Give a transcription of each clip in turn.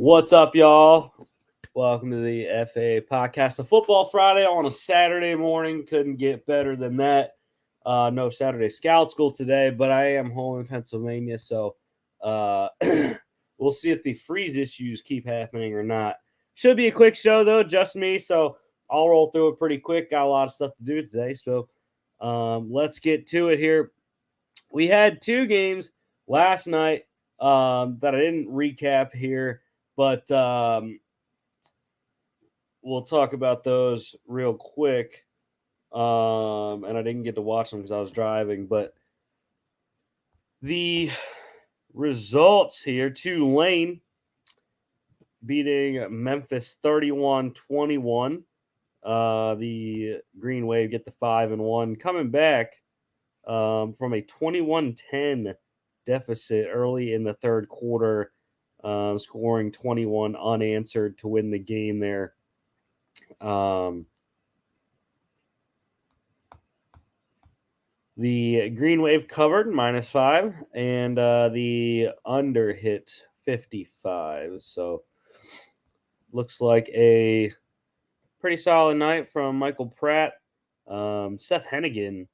What's up, y'all? Welcome to the FA podcast, a football Friday on a Saturday morning. Couldn't get better than that. No Saturday Scout School today, but I am home in Pennsylvania, so we'll see if the freeze issues keep happening or not. Should be a quick show, though, just me, so I'll roll through it pretty quick. Got a lot of stuff to do today, so let's get to it here. We had two games last night that I didn't recap here, but we'll talk about those real quick. And I didn't get to watch them because I was driving, but the results here: Tulane beating Memphis 31-21. The Green Wave get the 5-1, coming back from a 21-10 deficit early in the third quarter, scoring 21 unanswered to win the game there. The Green Wave covered -5, and the under hit 55. So looks like a pretty solid night from Michael Pratt. Seth Hennigan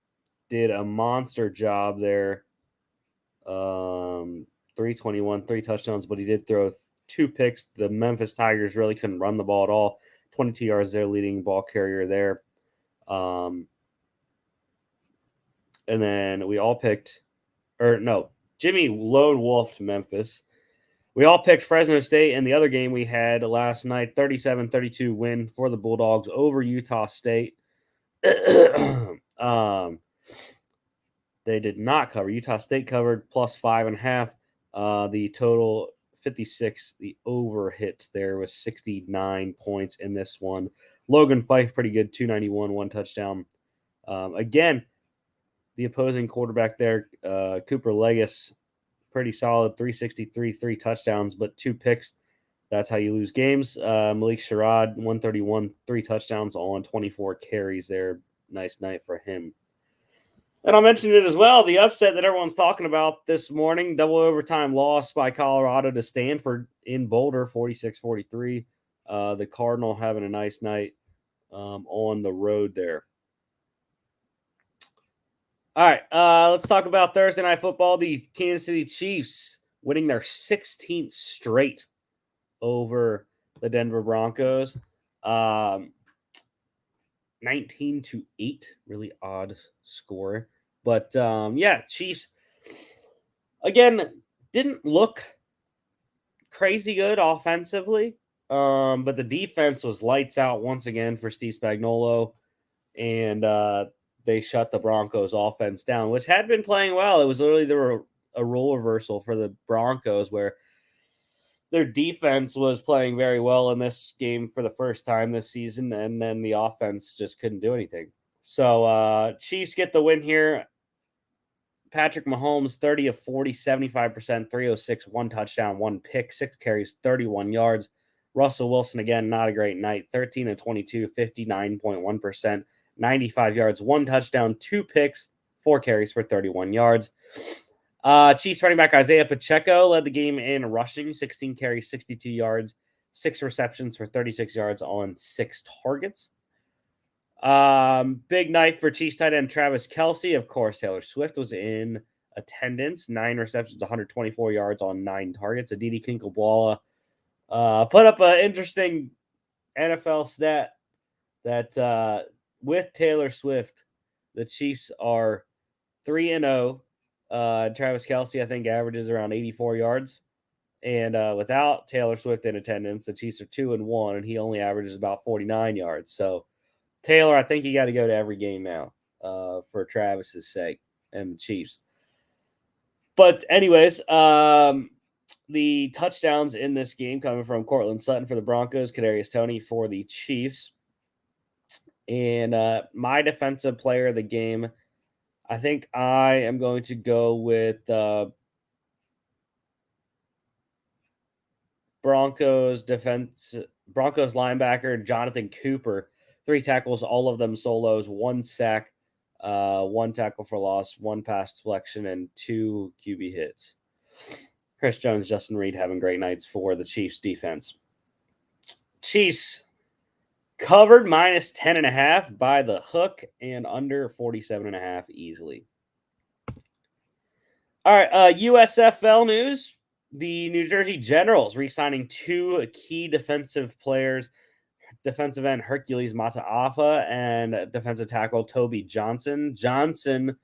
did a monster job there. 321, 3 touchdowns, but he did throw 2 picks. The Memphis Tigers really couldn't run the ball at all. 22 yards there, leading ball carrier there. And then we all picked, Jimmy lone wolfed Memphis. We all picked Fresno State in the other game we had last night, 37-32 win for the Bulldogs over Utah State. They did not cover. Utah State covered +5.5. The total 56. The over hit there was 69 points in this one. Logan Fife, pretty good, 291, 1 touchdown. Again, the opposing quarterback there, Cooper Legis, pretty solid, 363, 3 touchdowns, but 2 picks. That's how you lose games. Malik Sherrod, 131, 3 touchdowns on 24 carries there. Nice night for him. And I'll mention it as well, the upset that everyone's talking about this morning, double overtime loss by Colorado to Stanford in Boulder, 46-43. The Cardinal having a nice night on the road there. All right, let's talk about Thursday Night Football. The Kansas City Chiefs winning their 16th straight over the Denver Broncos. 19-8, really odd score. But, Chiefs, again, didn't look crazy good offensively. But the defense was lights out once again for Steve Spagnuolo. And they shut the Broncos offense down, which had been playing well. It was literally a role reversal for the Broncos where their defense was playing very well in this game for the first time this season, and then the offense just couldn't do anything. So Chiefs get the win here. Patrick Mahomes, 30 of 40, 75%, 306, 1 touchdown, 1 pick, 6 carries, 31 yards. Russell Wilson, again, not a great night, 13 of 22, 59.1%. 95 yards, 1 touchdown, 2 picks, 4 carries for 31 yards. Chiefs running back Isaiah Pacheco led the game in rushing, 16 carries, 62 yards, 6 receptions for 36 yards on 6 targets. Big night for Chiefs tight end Travis Kelce. Of course, Taylor Swift was in attendance, 9 receptions, 124 yards on 9 targets. Aditi Kinklebuala put up an interesting NFL stat that with Taylor Swift, the Chiefs are 3-0. Travis Kelce, I think, averages around 84 yards. And without Taylor Swift in attendance, the Chiefs are 2-1, and he only averages about 49 yards. So, Taylor, I think you got to go to every game now for Travis's sake and the Chiefs. But anyways, the touchdowns in this game coming from Cortland Sutton for the Broncos, Kadarius Toney for the Chiefs. And my defensive player of the game, I think I am going to go with Broncos linebacker Jonathan Cooper. 3 tackles, all of them solos, 1 sack, 1 tackle for loss, 1 pass deflection, and 2 QB hits. Chris Jones, Justin Reed having great nights for the Chiefs defense. Chiefs covered minus 10.5 by the hook and under 47.5 easily. All right, USFL news. The New Jersey Generals re-signing two key defensive players, defensive end Hercules Mataafa and defensive tackle Toby Johnson. Johnson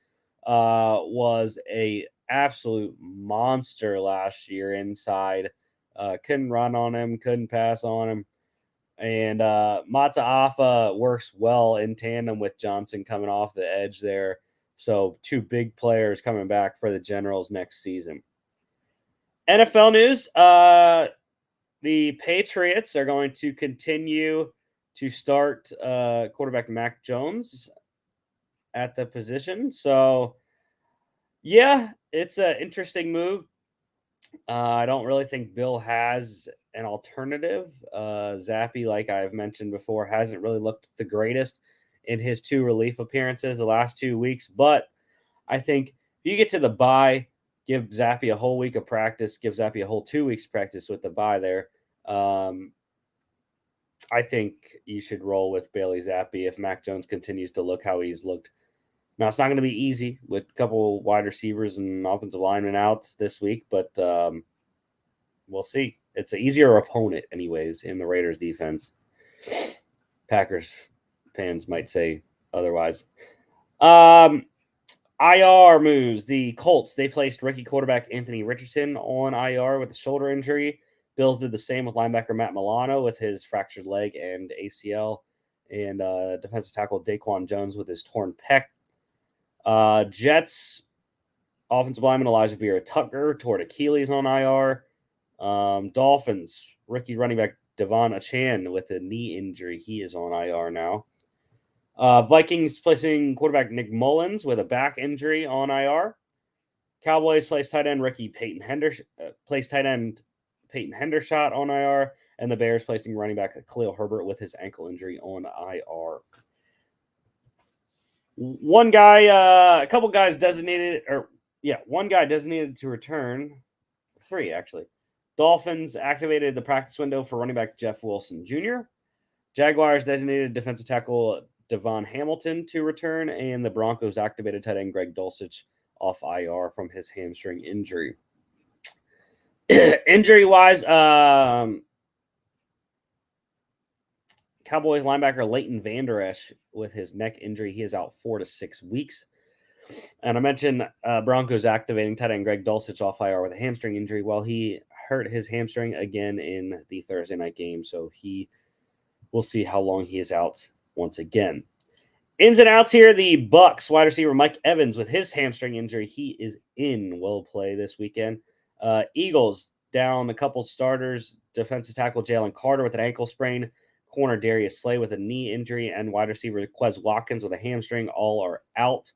was a absolute monster last year inside. Couldn't run on him, couldn't pass on him. And Mataafa works well in tandem with Johnson coming off the edge there. So two big players coming back for the Generals next season. NFL news. The Patriots are going to continue to start quarterback Mac Jones at the position. So, yeah, it's an interesting move. I don't really think Bill has an alternative. Zappy, like I've mentioned before, hasn't really looked the greatest in his two relief appearances the last 2 weeks. But I think if you get to the bye, give Zappy a whole week of practice, give Zappy a whole 2 weeks practice with the bye there. I think you should roll with Bailey Zappi if Mac Jones continues to look how he's looked. Now, it's not going to be easy with a couple wide receivers and offensive linemen out this week, but we'll see. It's an easier opponent, anyways, in the Raiders defense. Packers fans might say otherwise. IR moves. The Colts, they placed rookie quarterback Anthony Richardson on IR with a shoulder injury. Bills did the same with linebacker Matt Milano with his fractured leg and ACL, and defensive tackle Daquan Jones with his torn pec. Jets offensive lineman Elijah Vera Tucker toward Achilles on IR. Dolphins rookie running back Devon Achan with a knee injury. He is on IR now. Vikings placing quarterback Nick Mullins with a back injury on IR. Cowboys placed tight end rookie Peyton Hendershot on IR, and the Bears placing running back Khalil Herbert with his ankle injury on IR. One guy designated to return. 3, actually. Dolphins activated the practice window for running back Jeff Wilson Jr. Jaguars designated defensive tackle Devon Hamilton to return, and the Broncos activated tight end Greg Dulcich off IR from his hamstring injury. Injury-wise, Cowboys linebacker Leighton Vander Esch with his neck injury. He is out 4 to 6 weeks. And I mentioned Broncos activating tight end Greg Dulcich off IR with a hamstring injury. Well, he hurt his hamstring again in the Thursday night game, so we'll see how long he is out once again. Ins and outs here, the Bucks wide receiver Mike Evans with his hamstring injury. He is in, will play this weekend. Eagles down a couple starters. Defensive tackle Jalen Carter with an ankle sprain. Corner Darius Slay with a knee injury. And wide receiver Quez Watkins with a hamstring. All are out.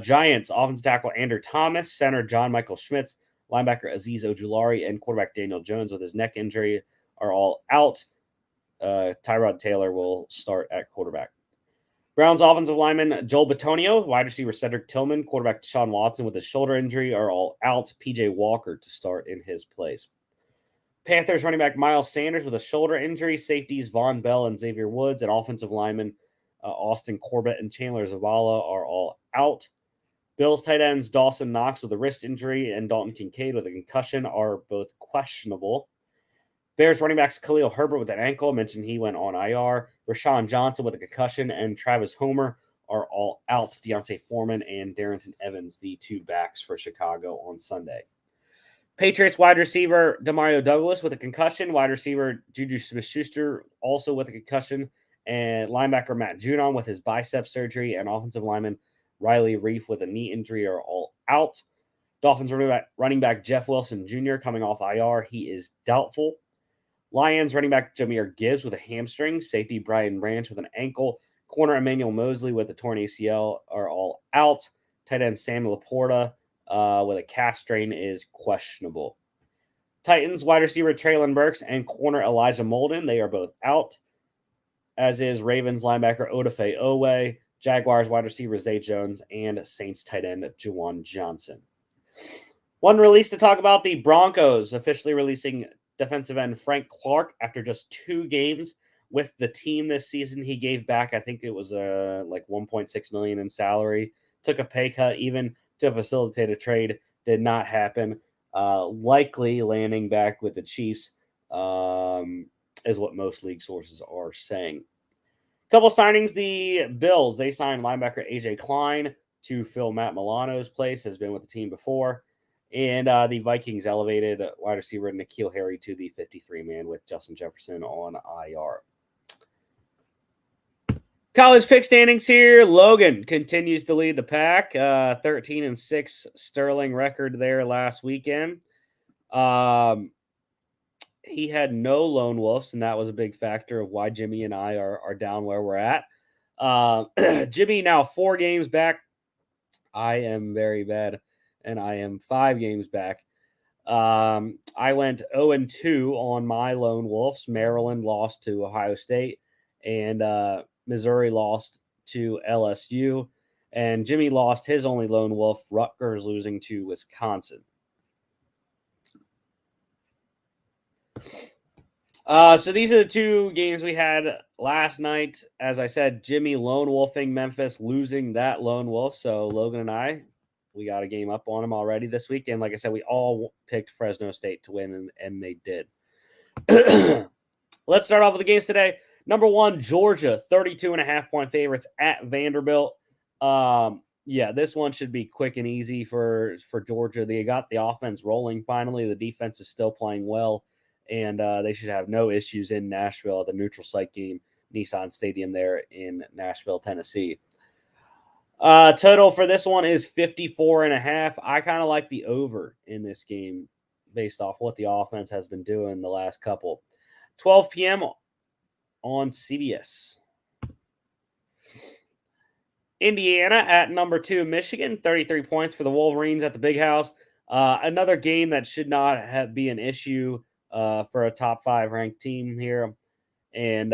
Giants offensive tackle Andrew Thomas. Center John Michael Schmitz. Linebacker Azeez Ojulari. And quarterback Daniel Jones with his neck injury are all out. Tyrod Taylor will start at quarterback. Browns offensive lineman Joel Bitonio, wide receiver Cedric Tillman, quarterback Deshaun Watson with a shoulder injury are all out. PJ Walker to start in his place. Panthers running back Miles Sanders with a shoulder injury. Safeties Von Bell and Xavier Woods, and offensive linemen Austin Corbett and Chandler Zavala are all out. Bills tight ends Dawson Knox with a wrist injury and Dalton Kincaid with a concussion are both questionable. Bears running backs Khalil Herbert with an ankle. I mentioned he went on IR. Rashawn Johnson with a concussion and Travis Homer are all out. Deontay Foreman and Darrington Evans, the two backs for Chicago on Sunday. Patriots wide receiver Demario Douglas with a concussion. Wide receiver Juju Smith-Schuster also with a concussion. And linebacker Matt Judon with his bicep surgery. And offensive lineman Riley Reif with a knee injury are all out. Dolphins running back Jeff Wilson Jr. coming off IR. He is doubtful. Lions running back Jahmyr Gibbs with a hamstring. Safety Brian Branch with an ankle. Corner Emmanuel Mosley with a torn ACL are all out. Tight end Sam Laporta with a calf strain is questionable. Titans wide receiver Traylon Burks and corner Elijah Molden. They are both out. As is Ravens linebacker Odafe Owe. Jaguars wide receiver Zay Jones and Saints tight end Juwan Johnson. One release to talk about: the Broncos officially releasing defensive end Frank Clark after just 2 games with the team this season. He gave back, I think it was like 1.6 million in salary. Took a pay cut even to facilitate a trade. Did not happen. Likely landing back with the Chiefs, is what most league sources are saying. Couple signings: the Bills, they signed linebacker AJ Klein to fill Matt Milano's place, has been with the team before. And the Vikings elevated wide receiver N'Keal Harry to the 53 man with Justin Jefferson on IR. College pick standings here. Logan continues to lead the pack. 13-6 Sterling record there last weekend. He had no lone wolves, and that was a big factor of why Jimmy and I are down where we're at. Jimmy now 4 games back. I am very bad, and I am 5 games back. I went 0-2 on my lone wolves. Maryland lost to Ohio State, and Missouri lost to LSU. And Jimmy lost his only lone wolf, Rutgers losing to Wisconsin. So these are the 2 games we had last night. As I said, Jimmy lone wolfing Memphis, losing that lone wolf. So Logan and I, we got a game up on him already this weekend. Like I said, we all picked Fresno State to win, and they did. Let's start off with the games today. Number 1, Georgia, 32.5-point favorites at Vanderbilt. Yeah, this one should be quick and easy for Georgia. They got the offense rolling finally. The defense is still playing well, and they should have no issues in Nashville at the neutral site game, Nissan Stadium there in Nashville, Tennessee. Total for this one is 54.5. I kind of like the over in this game based off what the offense has been doing the last couple. 12 p.m. on CBS. Indiana at number 2, Michigan, 33 points for the Wolverines at the Big House. Another game that should not be an issue for a top 5 ranked team here. And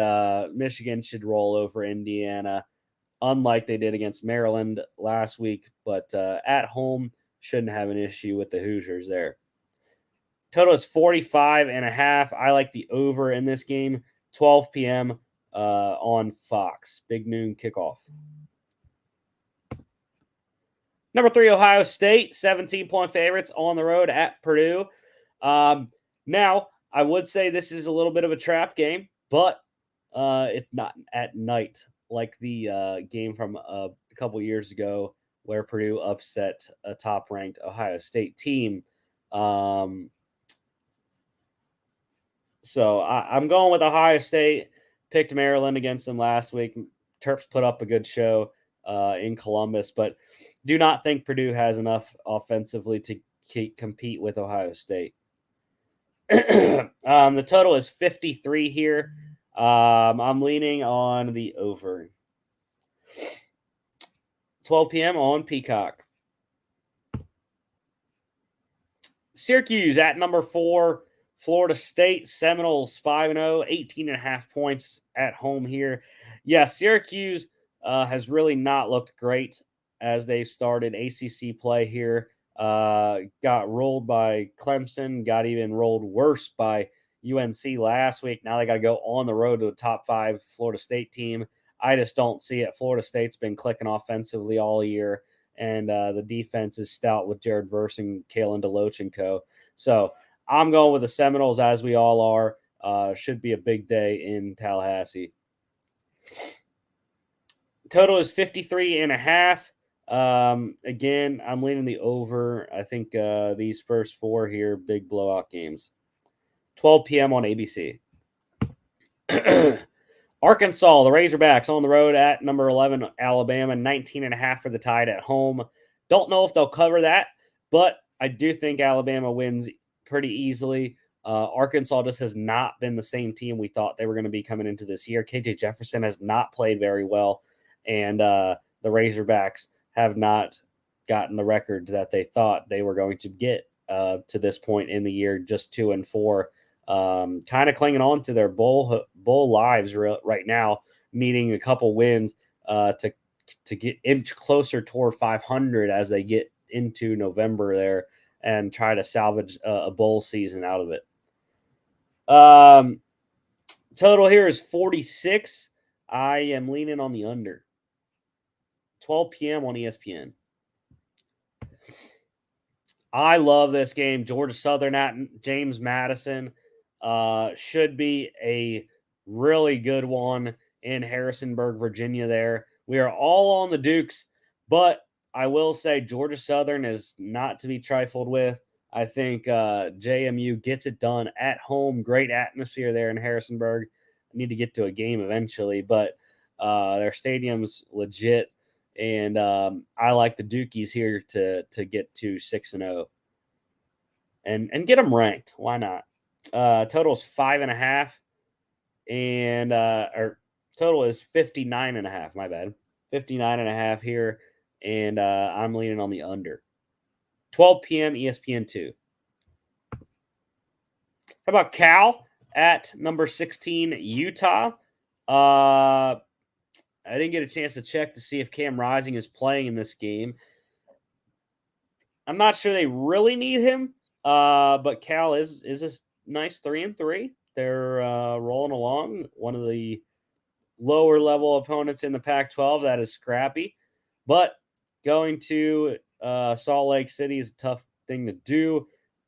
Michigan should roll over Indiana, unlike they did against Maryland last week. But at home, shouldn't have an issue with the Hoosiers there. Total is 45.5. I like the over in this game. 12 p.m. On Fox. Big noon kickoff. Number 3, Ohio State, 17-point favorites on the road at Purdue. Now, I would say this is a little bit of a trap game, but it's not at night like the game from a couple years ago where Purdue upset a top-ranked Ohio State team. So I'm going with Ohio State. Picked Maryland against them last week. Terps put up a good show in Columbus, but do not think Purdue has enough offensively to compete with Ohio State. The total is 53 here. I'm leaning on the over. 12 p.m. on Peacock. Syracuse at number 4. Florida State Seminoles 5-0, 18.5 points at home here. Yeah, Syracuse has really not looked great as they've started ACC play here. Got rolled by Clemson, got even rolled worse by UNC last week. Now they got to go on the road to a top 5 Florida State team. I just don't see it. Florida State's been clicking offensively all year, and the defense is stout with Jared Verse and Kalen DeLoach and co. So I'm going with the Seminoles, as we all are. Should be a big day in Tallahassee. Total is 53.5. Again, I'm leaning the over. I think these first 4 here, big blowout games. 12 p.m. on ABC. Arkansas, the Razorbacks on the road at number 11, Alabama, 19.5 for the Tide at home. Don't know if they'll cover that, but I do think Alabama wins pretty easily. Arkansas just has not been the same team we thought they were going to be coming into this year. KJ Jefferson has not played very well, and the Razorbacks have not gotten the record that they thought they were going to get to this point in the year, just 2-4. Kind of clinging on to their bowl lives right now, needing a couple wins to get inch closer toward 500 as they get into November there. and try to salvage a bowl season out of it. Total here is 46. I am leaning on the under. 12 p.m. on ESPN. I love this game. Georgia Southern at James Madison should be a really good one in Harrisonburg, Virginia. There, we are all on the Dukes, but I will say Georgia Southern is not to be trifled with. I think JMU gets it done at home. Great atmosphere there in Harrisonburg. I need to get to a game eventually, but their stadium's legit. And I like the Dukies here to get to 6-0 and get them ranked. Why not? Total is 5.5, and or total is 59.5. My bad, 59.5 here, and I'm leaning on the under. 12 p.m. ESPN2. How about Cal at number 16 Utah? I didn't get a chance to check to see if Cam Rising is playing in this game. I'm not sure they really need him, but Cal is a nice 3-3. They're rolling along. One of the lower level opponents in the Pac-12 that is scrappy, but going to Salt Lake City is a tough thing to do,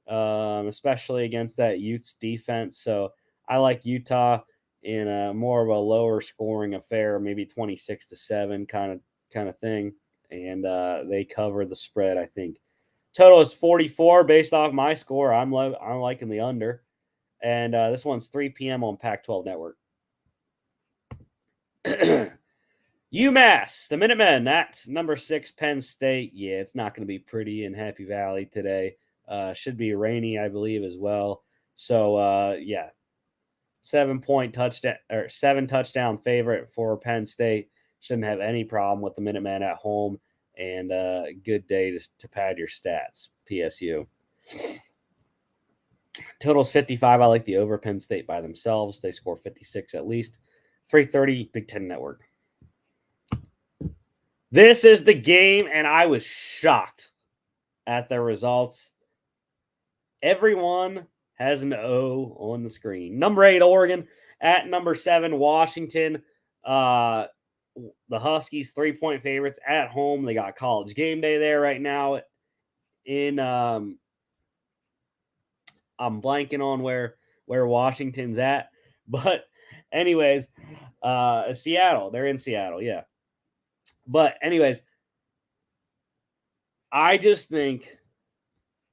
especially against that Utes defense. So I like Utah in a more of a lower scoring affair, maybe 26-7 kind of thing, and they cover the spread. I think total is 44 based off my score. I'm liking the under, and this one's 3 p.m. on Pac-12 Network. UMass, the Minutemen, that's number 6 Penn State. Yeah, it's not going to be pretty in Happy Valley today. Should be rainy, I believe, as well. So, yeah, 7-point touchdown or 7 touchdown favorite for Penn State. Shouldn't have any problem with the Minutemen at home, and good day to pad your stats. PSU. Total's 55. I like the over. Penn State by themselves. They score 56 at least. 3:30 Big Ten Network. This is the game, and I was shocked at the results. Everyone has an O on the screen. Number 8, Oregon at number 7, Washington. The Huskies 3-point favorites at home. They got College Game Day there right now. I'm blanking on where Washington's at, but anyways, Seattle. They're in Seattle, yeah. But anyways, I just think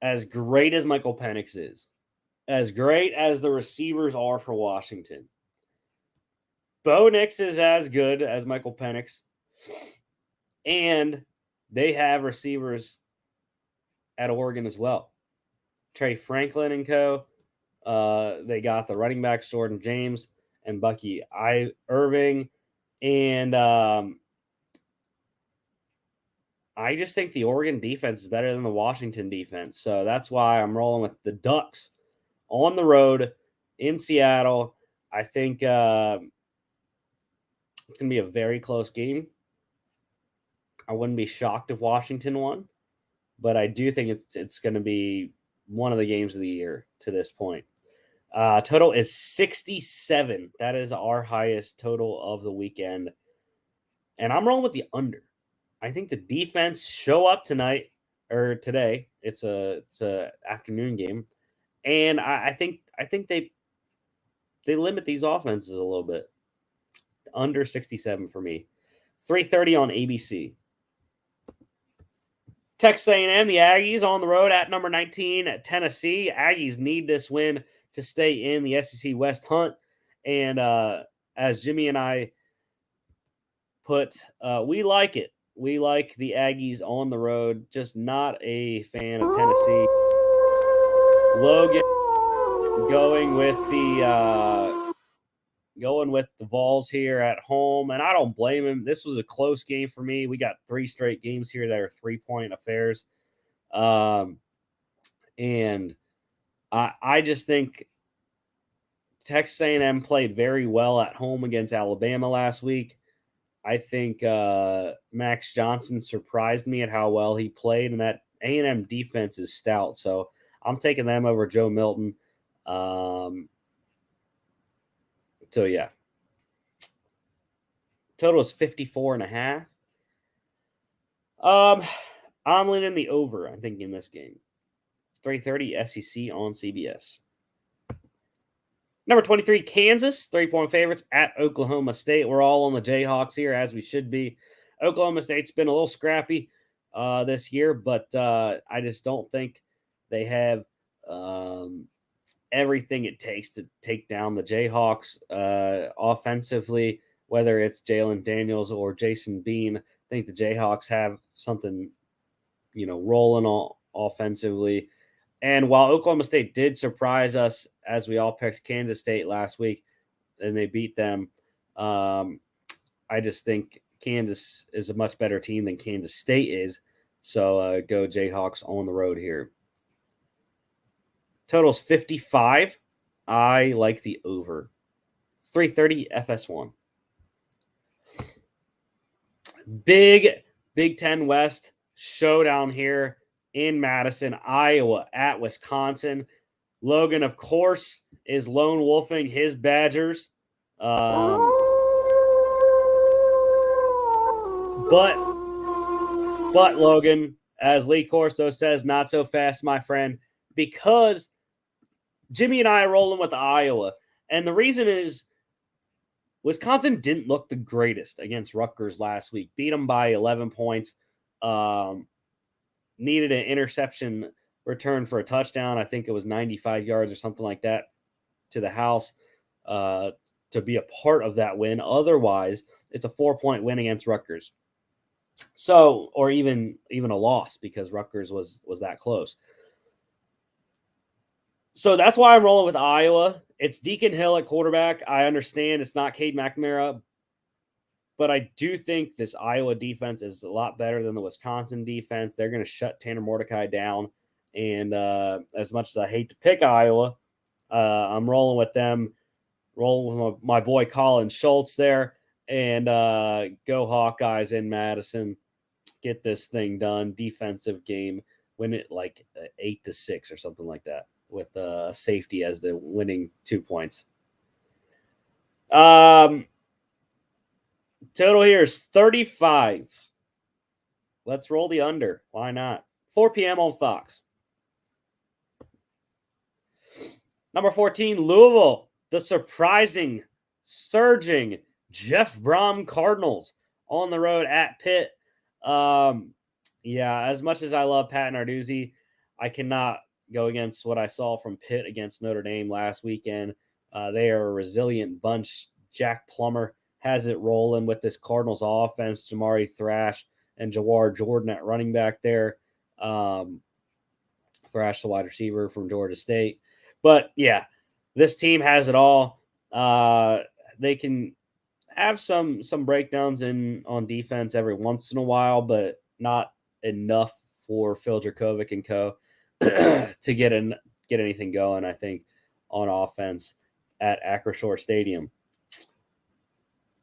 as great as Michael Penix is, as great as the receivers are for Washington, Bo Nix is as good as Michael Penix, and they have receivers at Oregon as well. Trey Franklin and co. They got the running backs Jordan James and Bucky Irving, and I just think the Oregon defense is better than the Washington defense. So that's why I'm rolling with the Ducks on the road in Seattle. I think it's going to be a very close game. I wouldn't be shocked if Washington won, but I do think it's going to be one of the games of the year to this point. Total is 67. That is our highest total of the weekend. And I'm rolling with the under. I think the defense show up tonight or today. It's a afternoon game, and I think they limit these offenses a little bit. Under 67 for me. 3:30 on ABC. Texas A&M, the Aggies on the road at number 19 at Tennessee. Aggies need this win to stay in the SEC West hunt, and as Jimmy and I put, we like it. We like the Aggies on the road, just not a fan of Tennessee. Logan going with the Vols here at home, and I don't blame him. This was a close game for me. We got 3 straight games here that are 3-point affairs. And I just think Texas A&M played very well at home against Alabama last week. I think Max Johnson surprised me at how well he played in that A&M defense is stout, so I'm taking them over Joe Milton. So yeah, total is 54.5. I'm leaning the over, I think, in this game. 3:30 SEC on CBS. Number 23, Kansas, 3-point favorites at Oklahoma State. We're all on the Jayhawks here, as we should be. Oklahoma State's been a little scrappy this year, but I just don't think they have everything it takes to take down the Jayhawks offensively, whether it's Jalen Daniels or Jason Bean. I think the Jayhawks have something, rolling offensively. And while Oklahoma State did surprise us, as we all picked Kansas State last week, and they beat them, I just think Kansas is a much better team than Kansas State is. So go Jayhawks on the road here. Total's 55. I like the over. 3:30 FS1. Big Ten West showdown here in Madison, Iowa at Wisconsin. Logan, of course, is lone wolfing his Badgers. But Logan, as Lee Corso says, not so fast, my friend, because Jimmy and I are rolling with Iowa. And the reason is Wisconsin didn't look the greatest against Rutgers last week. Beat them by 11 points. Needed an interception return for a touchdown. I think it was 95 yards or something like that to the house to be a part of that win. Otherwise, it's a 4-point win against Rutgers. So, or even a loss because Rutgers was that close. So that's why I'm rolling with Iowa. It's Deacon Hill at quarterback. I understand it's not Cade McNamara, but I do think this Iowa defense is a lot better than the Wisconsin defense. They're going to shut Tanner Mordecai down. And as much as I hate to pick Iowa, I'm rolling with them, rolling with my boy Colin Schultz there, and go Hawkeyes in Madison. Get this thing done. Defensive game. Win it like 8-6 or something like that, with safety as the winning 2 points. Total here is 35. Let's roll the under. Why not? 4 p.m. on Fox. Number 14, Louisville. The surprising, surging Jeff Brom Cardinals on the road at Pitt. Yeah, as much as I love Pat Narduzzi, I cannot go against what I saw from Pitt against Notre Dame last weekend. They are a resilient bunch. Jack Plummer has it rolling with this Cardinals offense. Jamari Thrash and Jawar Jordan at running back there. Thrash, the wide receiver from Georgia State. But yeah, this team has it all. They can have some breakdowns on defense every once in a while, but not enough for Phil Dracovic and co. to get anything going, I think, on offense at Acrisure Stadium.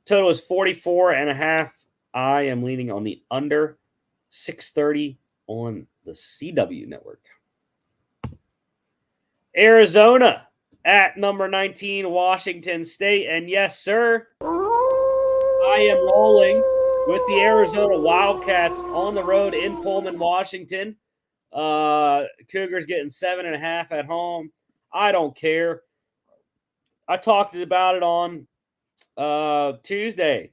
Total is 44.5. I am leaning on the under. 6:30 on the CW network. Arizona at number 19, Washington State. And yes, sir, I am rolling with the Arizona Wildcats on the road in Pullman, Washington. Cougars getting 7.5 at home. I don't care. I talked about it on Tuesday.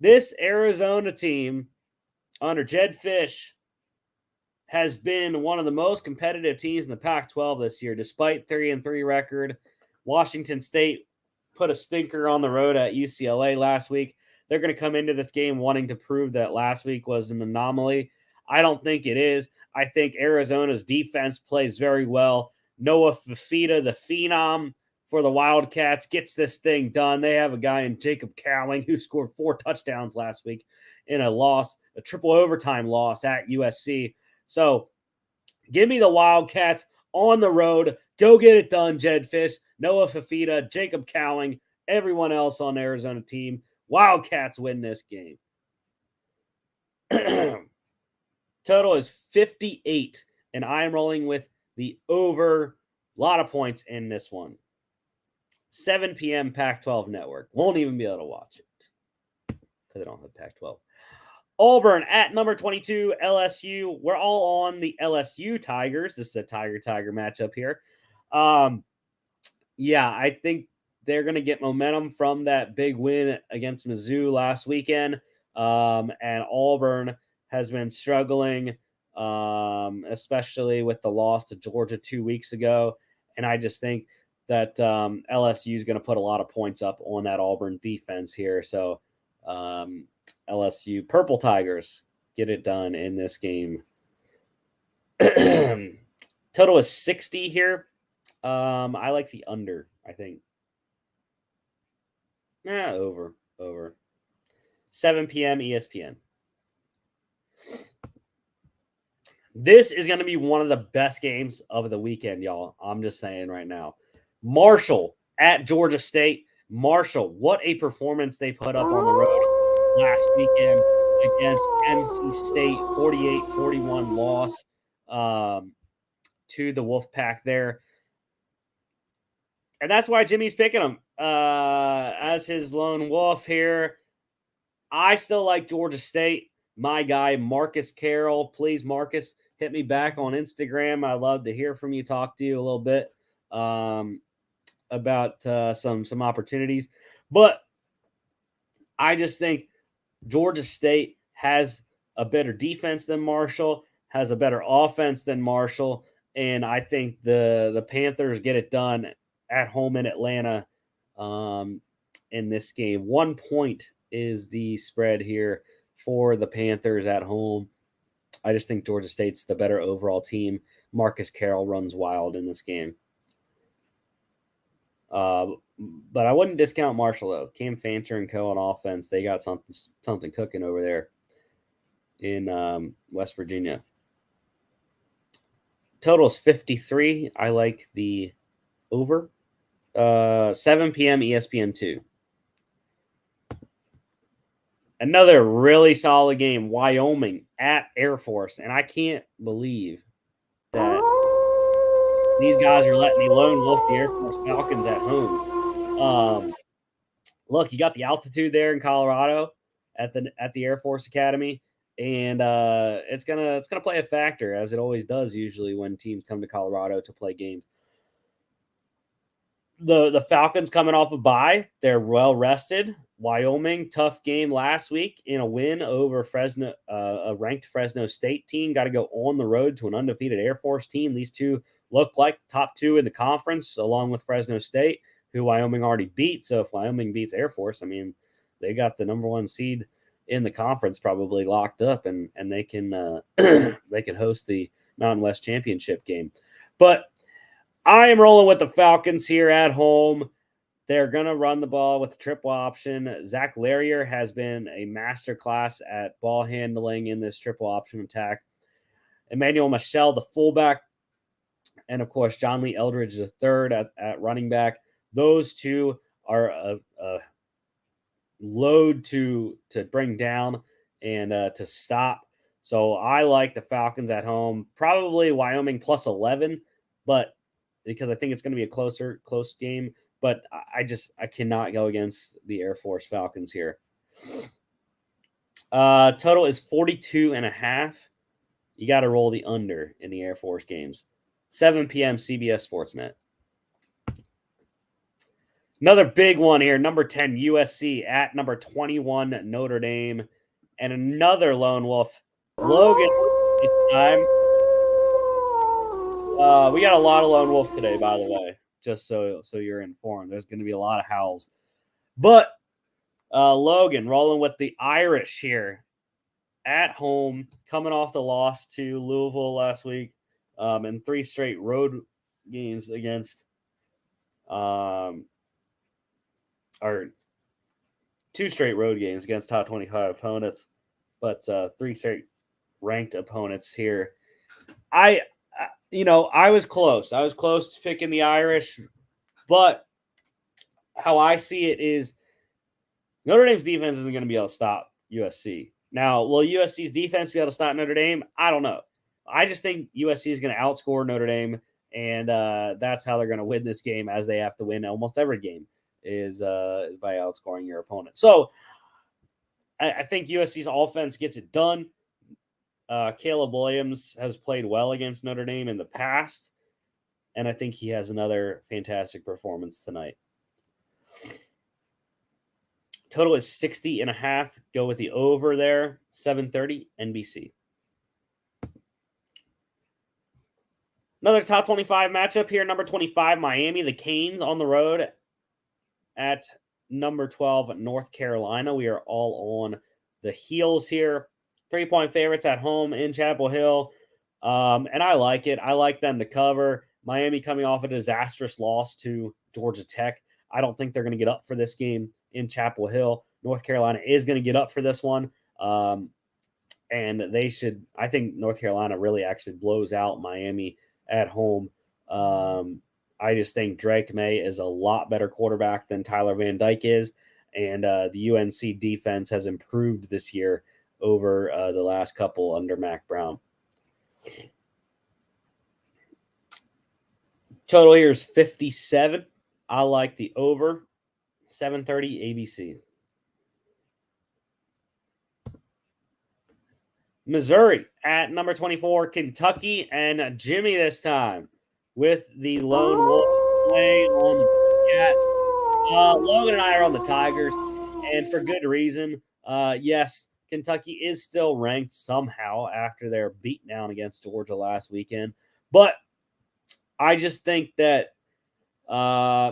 This Arizona team under Jed Fish has been one of the most competitive teams in the Pac-12 this year, despite 3-3 record. Washington State put a stinker on the road at UCLA last week. They're going to come into this game wanting to prove that last week was an anomaly. I don't think it is. I think Arizona's defense plays very well. Noah Fafita, the phenom for the Wildcats, gets this thing done. They have a guy in Jacob Cowing who scored 4 touchdowns last week in a triple overtime loss at USC. So give me the Wildcats on the road. Go get it done, Jed Fish, Noah Fafita, Jacob Cowing, everyone else on the Arizona team. Wildcats win this game. Total is 58. and I am rolling with the over. A lot of points in this one. 7 p.m. Pac-12 Network. Won't even be able to watch it because I don't have Pac-12. Auburn at number 22, LSU. We're all on the LSU Tigers. This is a Tiger matchup here. Yeah, I think they're going to get momentum from that big win against Mizzou last weekend. And Auburn has been struggling, especially with the loss to Georgia 2 weeks ago. And I just think that LSU is going to put a lot of points up on that Auburn defense here. So LSU Purple Tigers get it done in this game. Total is 60 here. I like the under, I think. Over. 7 p.m. ESPN. This is going to be one of the best games of the weekend, y'all. I'm just saying right now. Marshall at Georgia State. Marshall, what a performance they put up on the road last weekend against NC State. 48-41 loss to the Wolfpack there. And that's why Jimmy's picking him as his lone wolf here. I still like Georgia State. My guy, Marcus Carroll. Please, Marcus, hit me back on Instagram. I love to hear from you, talk to you a little bit about some opportunities. But I just think Georgia State has a better defense than Marshall, has a better offense than Marshall, and I think the Panthers get it done at home in Atlanta in this game. 1 point is the spread here for the Panthers at home. I just think Georgia State's the better overall team. Marcus Carroll runs wild in this game. But I wouldn't discount Marshall, though. Cam Fancher and co on offense, they got something cooking over there in West Virginia. Total is 53. I like the over. 7 p.m. ESPN2. Another really solid game. Wyoming at Air Force. And I can't believe that these guys are letting me lone wolf the Air Force Falcons at home. Look, you got the altitude there in Colorado at the Air Force Academy, and it's gonna play a factor, as it always does usually when teams come to Colorado to play games. The Falcons coming off a bye, they're well rested. Wyoming, tough game last week in a win over Fresno, a ranked Fresno State team. Got to go on the road to an undefeated Air Force team. These two look like top two in the conference, along with Fresno State, who Wyoming already beat. So if Wyoming beats Air Force, I mean, they got the number one seed in the conference probably locked up, and they can they can host the Mountain West Championship game. But I am rolling with the Falcons here at home. They're going to run the ball with the triple option. Zach Larrier has been a masterclass at ball handling in this triple option attack. Emmanuel Michel, the fullback, and, of course, John Lee Eldridge, the third at running back. Those two are a load to bring down and to stop. So I like the Falcons at home. Probably Wyoming plus 11, but because I think it's going to be a close game. But I cannot go against the Air Force Falcons here. Total is 42.5. You got to roll the under in the Air Force games. 7 p.m. CBS Sportsnet. Another big one here. Number 10 USC at number 21 Notre Dame. And another lone wolf. Logan this time. We got a lot of lone wolves today, by the way. Just so you're informed. There's going to be a lot of howls. But Logan rolling with the Irish here at home, coming off the loss to Louisville last week, and 3 straight road games against or 2 straight road games against top 25 opponents, but 3 straight ranked opponents here. I was close. I was close to picking the Irish, but how I see it is Notre Dame's defense isn't going to be able to stop USC. Now, will USC's defense be able to stop Notre Dame? I don't know. I just think USC is going to outscore Notre Dame, and that's how they're going to win this game, as they have to win almost every game is by outscoring your opponent. So I think USC's offense gets it done. Caleb Williams has played well against Notre Dame in the past, and I think he has another fantastic performance tonight. Total is 60.5. Go with the over there. 7:30 NBC. Another top 25 matchup here. Number 25, Miami, the Canes on the road at number 12, North Carolina. We are all on the heels here. 3-point favorites at home in Chapel Hill. And I like it. I like them to cover. Miami coming off a disastrous loss to Georgia Tech. I don't think they're going to get up for this game in Chapel Hill. North Carolina is going to get up for this one. And they should, I think North Carolina really actually blows out Miami at home. I just think Drake May is a lot better quarterback than Tyler Van Dyke is. And the UNC defense has improved this year over the last couple under Mac Brown. Total here is 57. I like the over. 7:30 ABC. Missouri at number 24, Kentucky, and Jimmy this time with the lone wolf playing on the Cats. Logan and I are on the Tigers, and for good reason. Yes, Kentucky is still ranked somehow after their beatdown against Georgia last weekend, but I just think that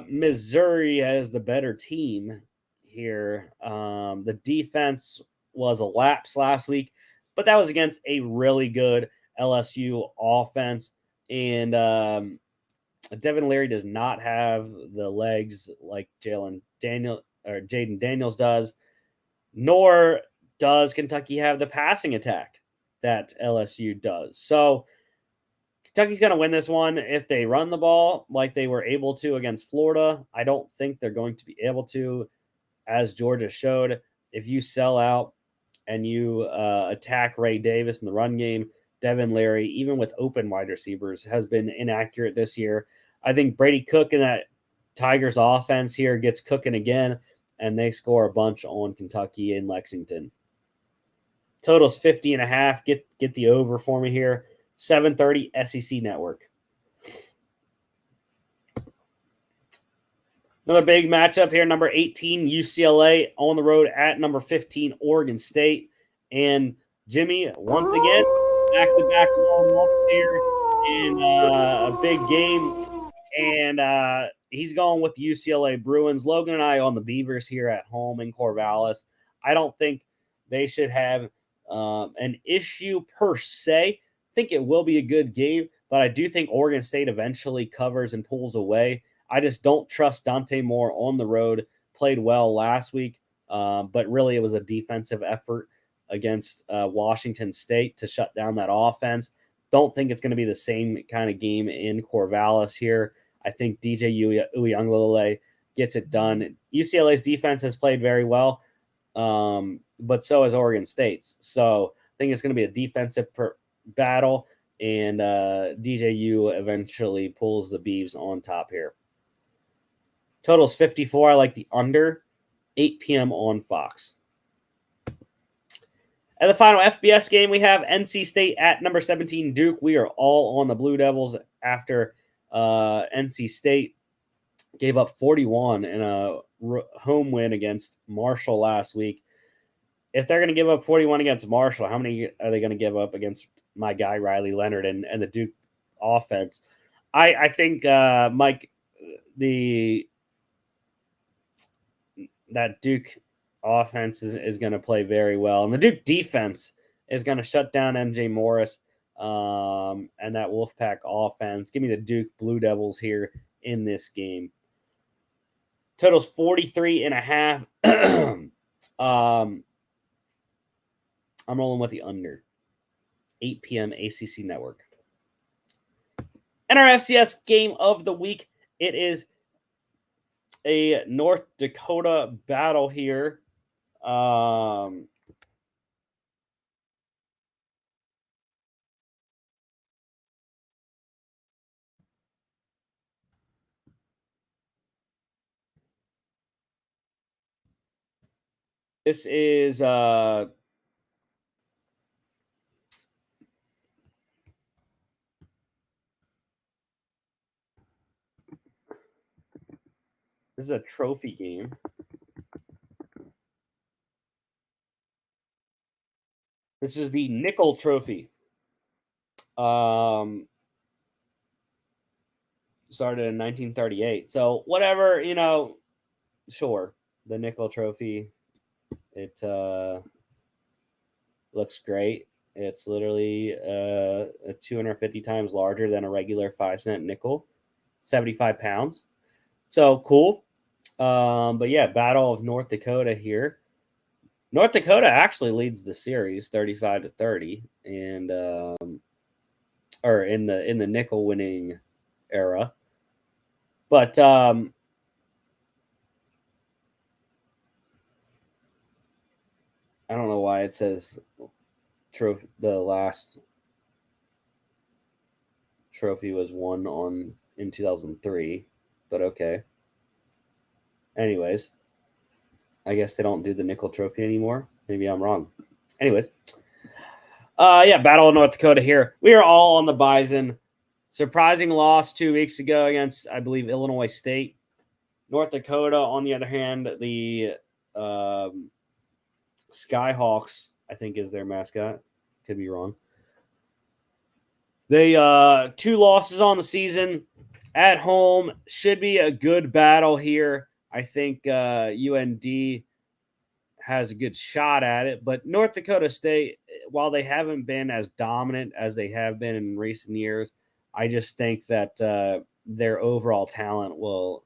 Missouri has the better team here. The defense was a lapse last week, but that was against a really good LSU offense. And Devin Leary does not have the legs like Jaden Daniels does, nor does Kentucky have the passing attack that LSU does. So Kentucky's going to win this one if they run the ball like they were able to against Florida. I don't think they're going to be able to, as Georgia showed. If you sell out and you attack Ray Davis in the run game, Devin Leary, even with open wide receivers, has been inaccurate this year. I think Brady Cook in that Tigers offense here gets cooking again, and they score a bunch on Kentucky in Lexington. Total's 50.5. Get the over for me here. 7:30 SEC Network. Another big matchup here. Number 18 UCLA on the road at number 15 Oregon State. And Jimmy, once again, back-to-back long walks here in a big game. And he's going with the UCLA Bruins. Logan and I on the Beavers here at home in Corvallis. I don't think they should have an issue per se. I think it will be a good game, but I do think Oregon State eventually covers and pulls away. I just don't trust Dante Moore on the road. Played well last week, but really it was a defensive effort against Washington State to shut down that offense. Don't think it's going to be the same kind of game in Corvallis here. I think DJ Uiagalelei gets it done. UCLA's defense has played very well, but so has Oregon State's. So I think it's going to be a defensive battle, and DJU eventually pulls the Beavs on top here. Total's 54. I like the under. 8 p.m. on Fox. And the final FBS game, we have NC State at number 17 Duke. We are all on the Blue Devils after NC State gave up 41 in a home win against Marshall last week. If they're going to give up 41 against Marshall, how many are they going to give up against my guy Riley Leonard and the Duke offense? I think, Mike, that Duke offense is going to play very well. And the Duke defense is going to shut down MJ Morris and that Wolfpack offense. Give me the Duke Blue Devils here in this game. Total's 43.5. I'm rolling with the under. 8 p.m. ACC Network. And our FCS game of the week. It is a North Dakota battle here. This is a trophy game. This is the Nickel Trophy. Started in 1938. So whatever, sure. The Nickel Trophy. It looks great. It's literally 250 times larger than a regular 5-cent nickel, 75 pounds. So cool. But yeah, Battle of North Dakota here. North Dakota actually leads the series 35-30, and or in the nickel winning era. But I don't know why it says trophy. The last trophy was won in 2003, but okay. Anyways, I guess they don't do the nickel trophy anymore. Maybe I'm wrong. Anyways, yeah, Battle of North Dakota here. We are all on the Bison. Surprising loss 2 weeks ago against, I believe, Illinois State. North Dakota, on the other hand, the Skyhawks, I think, is their mascot. Could be wrong. They 2 losses on the season at home. Should be a good battle here. I think UND has a good shot at it, but North Dakota State, while they haven't been as dominant as they have been in recent years, I just think that their overall talent will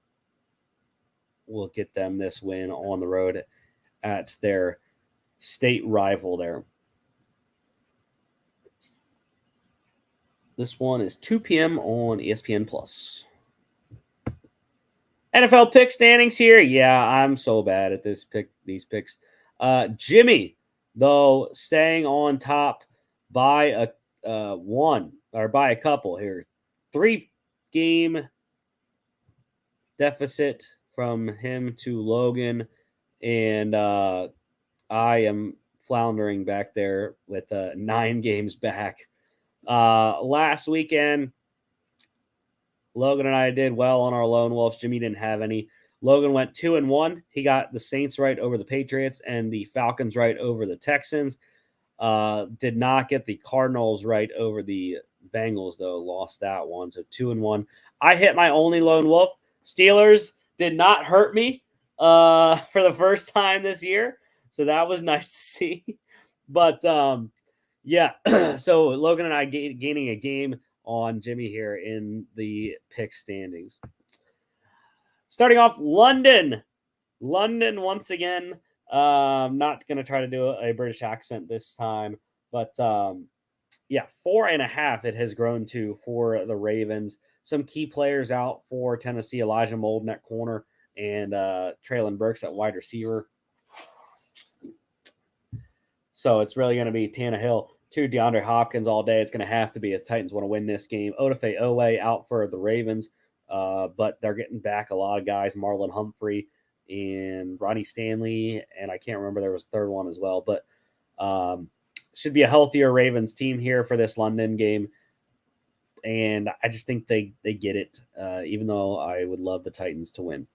get them this win on the road at their state rival there. This one is 2 p.m. on ESPN Plus. NFL pick standings here. Yeah, I'm so bad at these picks. Jimmy, though, staying on top by one or by a couple here. 3-game deficit from him to Logan, and I am floundering back there with 9 games back. Last weekend, Logan and I did well on our lone wolves. Jimmy didn't have any. Logan went 2-1. He got the Saints right over the Patriots and the Falcons right over the Texans. Did not get the Cardinals right over the Bengals, though. Lost that one. So 2-1. I hit my only lone wolf. Steelers did not hurt me for the first time this year. So that was nice to see. But yeah, so Logan and I gaining a game on Jimmy here in the pick standings. Starting off, London once again. Not going to try to do a British accent this time, but yeah, 4.5 it has grown to for the Ravens. Some key players out for Tennessee: Elijah Molden at corner and Traylon Burks at wide receiver. So it's really going to be Tannehill to DeAndre Hopkins all day. It's going to have to be if the Titans want to win this game. Odafe Owe out for the Ravens, but they're getting back a lot of guys. Marlon Humphrey and Ronnie Stanley, and I can't remember, there was a third one as well. But should be a healthier Ravens team here for this London game. And I just think they get it, even though I would love the Titans to win.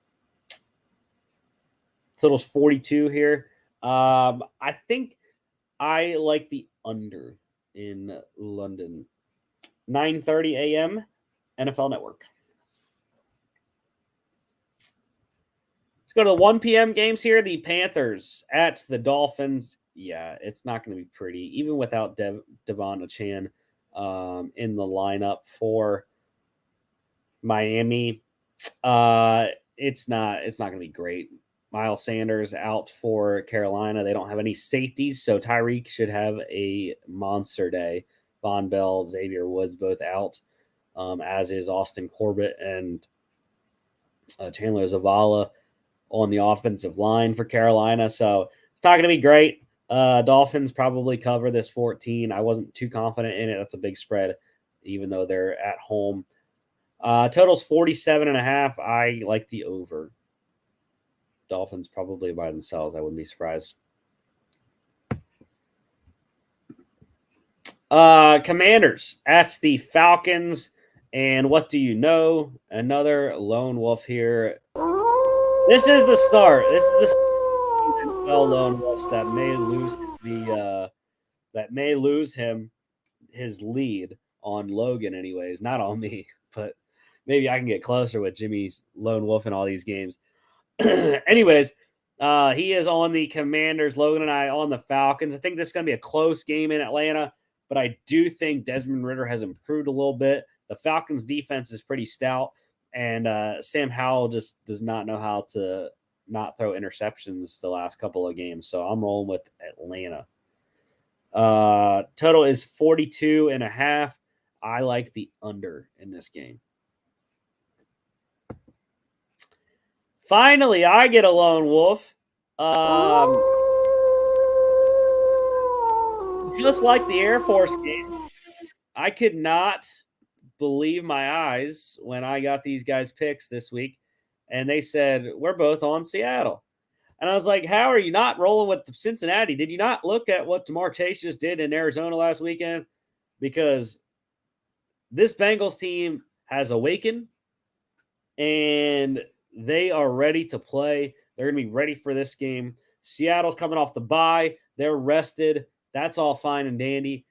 Total's 42 here. I think I like the under in London. 9:30 a.m. NFL Network. Let's go to the 1 p.m. games here. The Panthers at the Dolphins. Yeah, it's not going to be pretty, even without Devon Achane in the lineup for Miami. It's not going to be great. Miles Sanders out for Carolina. They don't have any safeties, so Tyreek should have a monster day. Von Bell, Xavier Woods both out, as is Austin Corbett and Chandler Zavala on the offensive line for Carolina. So it's not going to be great. Dolphins probably cover this 14. I wasn't too confident in it. That's a big spread, even though they're at home. Total's 47.5. I like the over. Dolphins probably by themselves. I wouldn't be surprised. Commanders at the Falcons. And what do you know? Another lone wolf here. This is the start. This is the NFL lone wolves that may lose him his lead on Logan, anyways. Not on me, but maybe I can get closer with Jimmy's lone wolf in all these games. Anyways, he is on the Commanders. Logan and I on the Falcons. I think this is going to be a close game in Atlanta, but I do think Desmond Ritter has improved a little bit. The Falcons' defense is pretty stout, and Sam Howell just does not know how to not throw interceptions the last couple of games. So I'm rolling with Atlanta. Total is 42 and a half. I like the under in this game. Finally, I get a lone wolf. Just like the Air Force game, I could not believe my eyes when I got these guys' picks this week, and they said we're both on Seattle. And I was like, how are you not rolling with Cincinnati? Did you not look at what Jamar Chase just did in Arizona last weekend? Because this Bengals team has awakened and they are ready to play. They're going to be ready for this game. Seattle's coming off the bye. They're rested. That's all fine and dandy.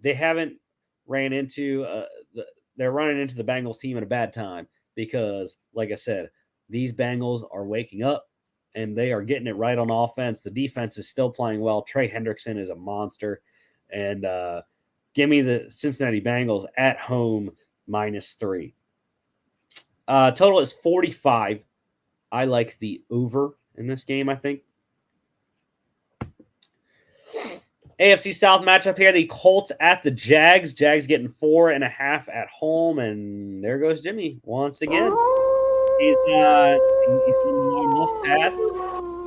They haven't ran into they're running into the Bengals team at a bad time because, like I said, these Bengals are waking up and they are getting it right on offense. The defense is still playing well. Trey Hendrickson is a monster. And give me the Cincinnati Bengals at home -3. Total is 45. I like the over in this game, I think. AFC South matchup here. The Colts at the Jags. Jags getting 4.5 at home. And there goes Jimmy once again. He's on the long wolf path.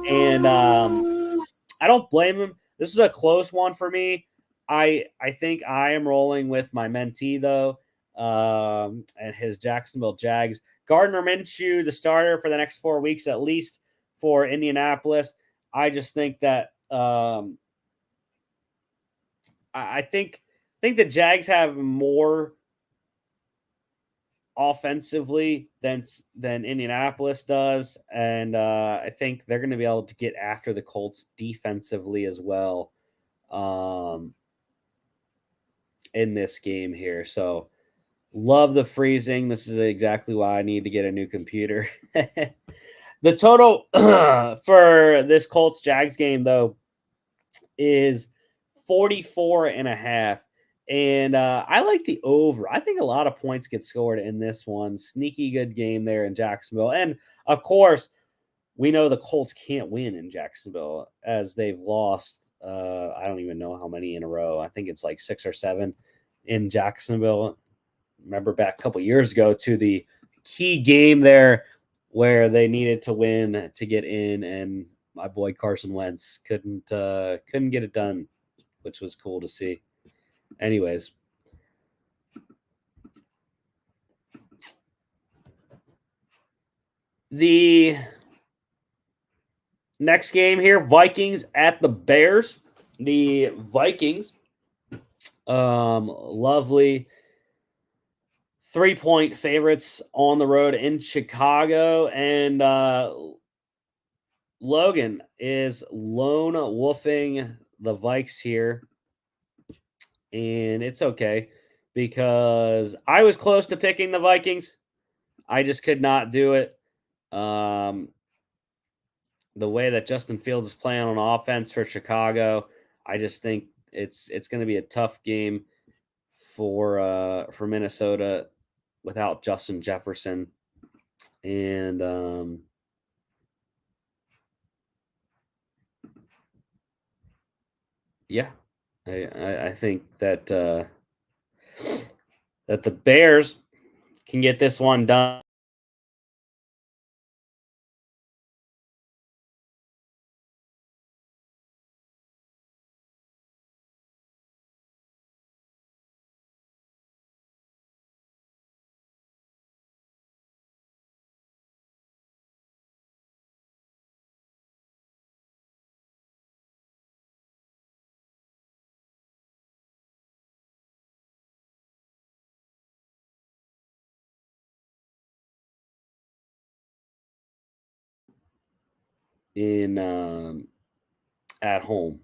And I don't blame him. This is a close one for me. I think I am rolling with my mentee, though, and his Jacksonville Jags. Gardner Minshew, the starter for the next 4 weeks at least for Indianapolis. I just think that I think the Jags have more offensively than Indianapolis does, and I think they're going to be able to get after the Colts defensively as well in this game here. So love the freezing. This is exactly why I need to get a new computer. The total for this Colts Jags game, though, is 44.5. And I like the over. I think a lot of points get scored in this one. Sneaky good game there in Jacksonville. And of course, we know the Colts can't win in Jacksonville as they've lost. I don't even know how many in a row. I think it's like 6 or 7 in Jacksonville. Remember back a couple years ago to the key game there where they needed to win to get in, and my boy Carson Wentz couldn't get it done, which was cool to see. Anyways, the next game here, Vikings at the Bears. The Vikings, lovely 3-point favorites on the road in Chicago, and Logan is lone wolfing the Vikes here, and it's okay because I was close to picking the Vikings. I just could not do it. The way that Justin Fields is playing on offense for Chicago, I just think it's going to be a tough game for Minnesota without Justin Jefferson, and yeah, I think that that the Bears can get this one done. in at home.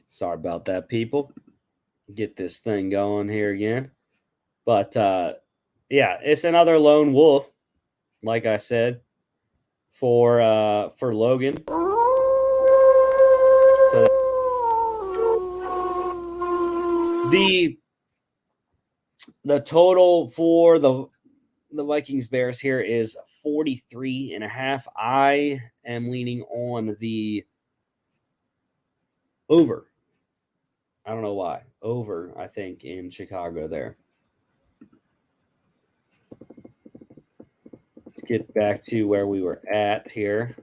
Sorry about that, people. Get this thing going here again. But yeah, it's another lone wolf, like I said, for Logan. So the total for the Vikings Bears here is 43.5. I am leaning on the over. I don't know why. Over, I think, in Chicago there. Let's get back to where we were at here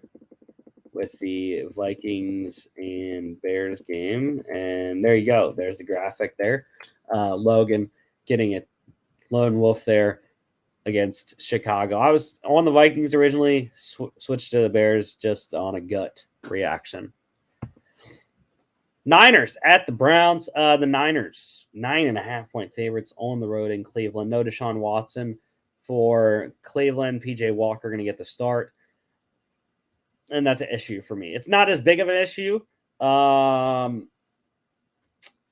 with the Vikings and Bears game. And there you go. There's the graphic there. Logan getting a lone wolf there against Chicago. I was on the Vikings originally, switched to the Bears just on a gut reaction. Niners at the Browns. The Niners, 9.5-point favorites on the road in Cleveland. No Deshaun Watson for Cleveland. PJ Walker going to get the start. And that's an issue for me. It's not as big of an issue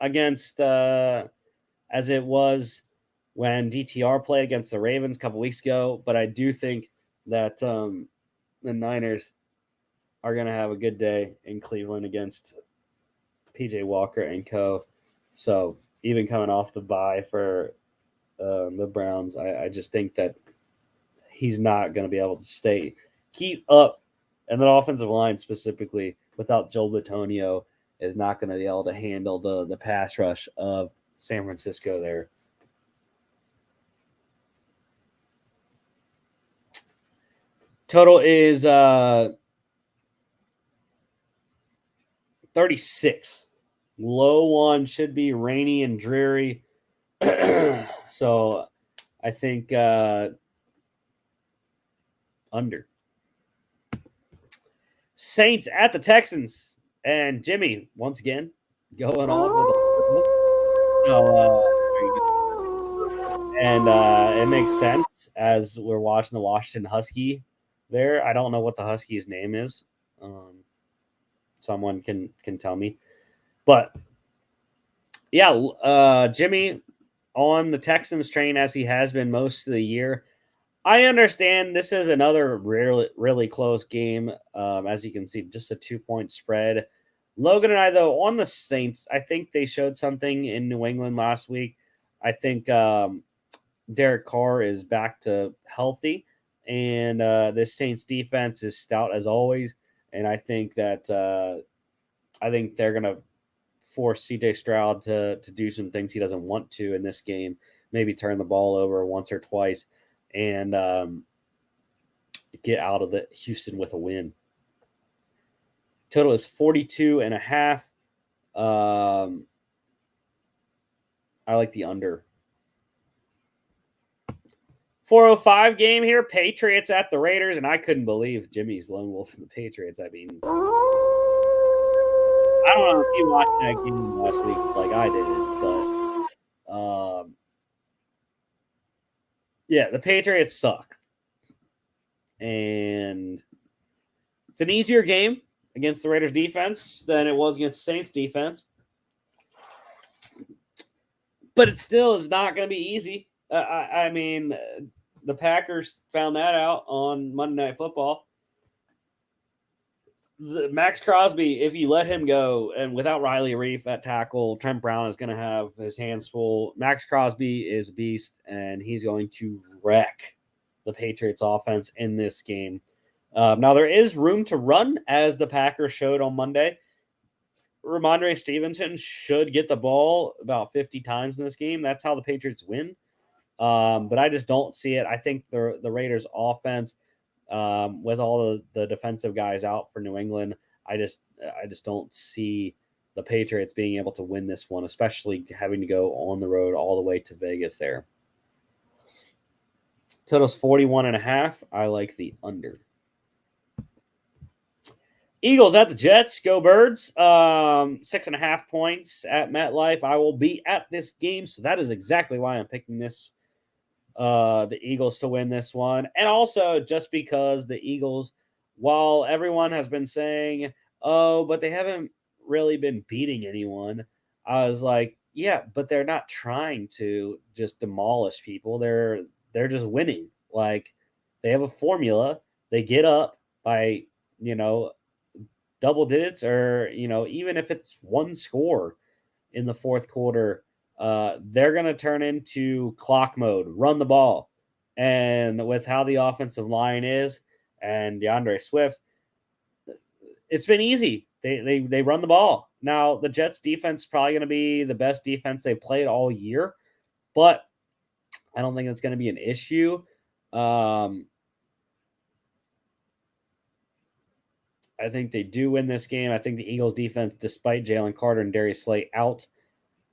against as it was when DTR played against the Ravens a couple weeks ago. But I do think that the Niners are going to have a good day in Cleveland against PJ Walker and co. So even coming off the bye for the Browns, I just think that he's not going to be able to keep up. And the offensive line specifically, without Joel Bitonio, is not going to be able to handle the pass rush of San Francisco there. Total is 36. Low one should be rainy and dreary. So I think under. Saints at the Texans. And Jimmy, once again, going off with it makes sense as we're watching the Washington Husky there. I don't know what the Husky's name is. Someone can tell me. But yeah, Jimmy on the Texans train as he has been most of the year. I understand this is another really close game. As you can see, just a 2-point spread. Logan and I, though, on the Saints, I think they showed something in New England last week. I think Derek Carr is back to healthy, and this Saints defense is stout as always. And I think that they're going to force CJ Stroud to do some things he doesn't want to in this game. Maybe turn the ball over once or twice and get out of the Houston with a win. Total is 42.5. I like the under. 4:05 game here. Patriots at the Raiders, and I couldn't believe Jimmy's lone wolf in the Patriots. I mean, I don't know if you watched that game last week like I did, but yeah, the Patriots suck. And it's an easier game against the Raiders defense than it was against the Saints defense. But it still is not going to be easy. I mean, the Packers found that out on Monday Night Football. Max Crosby, if you let him go, and without Riley Reef at tackle, Trent Brown is going to have his hands full. Max Crosby is a beast, and he's going to wreck the Patriots offense in this game. Now, there is room to run, as the Packers showed on Monday. Ramondre Stevenson should get the ball about 50 times in this game. That's how the Patriots win. But I just don't see it. I think the Raiders offense, with all the defensive guys out for New England, I just don't see the Patriots being able to win this one, especially having to go on the road all the way to Vegas there. Total's 41.5. I like the under. Eagles at the Jets. Go Birds. 6.5 points at MetLife. I will be at this game, so that is exactly why I'm picking this the Eagles to win this one. And also just because the Eagles, while everyone has been saying, oh, but they haven't really been beating anyone, I was like, yeah, but they're not trying to just demolish people. They're just winning. Like they have a formula. They get up by, you know, double digits or, even if it's one score in the fourth quarter, they're going to turn into clock mode, run the ball. And with how the offensive line is and DeAndre Swift, it's been easy. They run the ball. Now, the Jets defense is probably going to be the best defense they've played all year, but I don't think it's going to be an issue. I think they do win this game. I think the Eagles defense, despite Jalen Carter and Darius Slay out,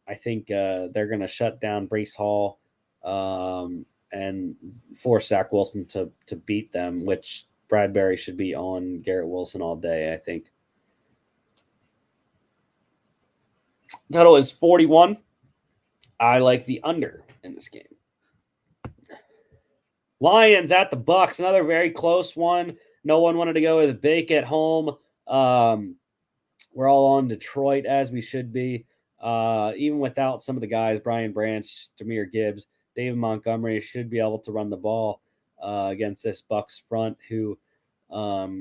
I think they're going to shut down Brees Hall and force Zach Wilson to beat them, which Bradbury should be on Garrett Wilson all day, I think. Total is 41. I like the under in this game. Lions at the Bucks, another very close one. No one wanted to go with Bake at home. We're all on Detroit as we should be. Even without some of the guys, Brian Branch, Jahmyr Gibbs, David Montgomery should be able to run the ball against this Bucks front who got